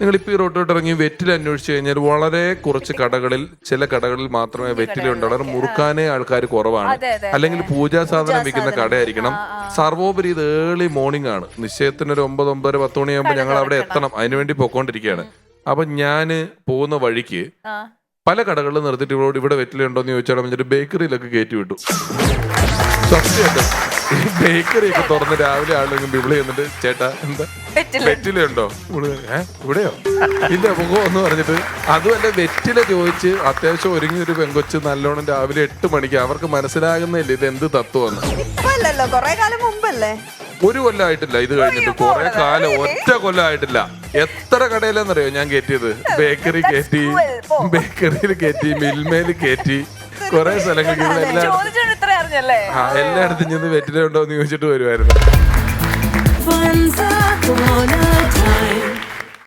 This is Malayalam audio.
നിങ്ങളിപ്പോൾ ഈ റോട്ടോട്ട് ഇറങ്ങി വെറ്റില അന്വേഷിച്ച് കഴിഞ്ഞാൽ വളരെ കുറച്ച് കടകളിൽ, ചില കടകളിൽ മാത്രമേ വെറ്റില ഉണ്ടാവുള്ളൂ. മുറുക്കാനേ ആൾക്കാർ കുറവാണ്. അല്ലെങ്കിൽ പൂജാ സാധനം വിൽക്കുന്ന കടയായിരിക്കണം. സർവോപരി ഇത് ഏർലി മോർണിംഗ് ആണ്. നിശ്ചയത്തിന് ഒരു 9, 9, 10 മണിയാകുമ്പോൾ ഞങ്ങൾ അവിടെ എത്തണം. അതിനുവേണ്ടി പൊക്കോണ്ടിരിക്കുകയാണ്. അപ്പൊ ഞാന് പോകുന്ന വഴിക്ക് പല കടകളിൽ നിർത്തിയിട്ട് ഇവിടെ വെറ്റില ഉണ്ടോ എന്ന് ചോദിച്ചാൽ പറഞ്ഞിട്ട് ബേക്കറിയിലൊക്കെ കയറ്റി വിട്ടു. സത്യമായിട്ടും ഈ ബേക്കറി ഒക്കെ തുറന്ന് രാവിലെ ആളുകൾ വിളി എന്നിട്ട് ചേട്ടാ എന്താ വെറ്റില ഉണ്ടോ? ഇവിടെയോ? ഇല്ല മുഖം എന്ന് പറഞ്ഞിട്ട്. അതുമല്ല വെറ്റില ചോദിച്ച് അത്യാവശ്യം ഒരുങ്ങിയൊരു പെങ്കൊച്ച് നല്ലോണം രാവിലെ 8 മണിക്ക് അവർക്ക് മനസ്സിലാകുന്നില്ല ഇത് എന്ത് തത്വമെന്ന്. ഒരു കൊല്ലമായിട്ടില്ല ഇത് കഴിഞ്ഞിട്ട്, കുറെ കാലം, ഒറ്റ കൊല്ലമായിട്ടില്ല. എത്ര കടയിലെന്നറിയോ ഞാൻ കയറ്റിയത്? ബേക്കറി കയറ്റി, ബേക്കറിയിൽ കയറ്റി, മിൽമേല് കയറ്റി, കുറെ സ്ഥലങ്ങൾക്ക്. എല്ലായിടത്തും ചെന്ന് വെറ്റില ഉണ്ടോ എന്ന് ചോദിച്ചിട്ട് വരുമായിരുന്നു.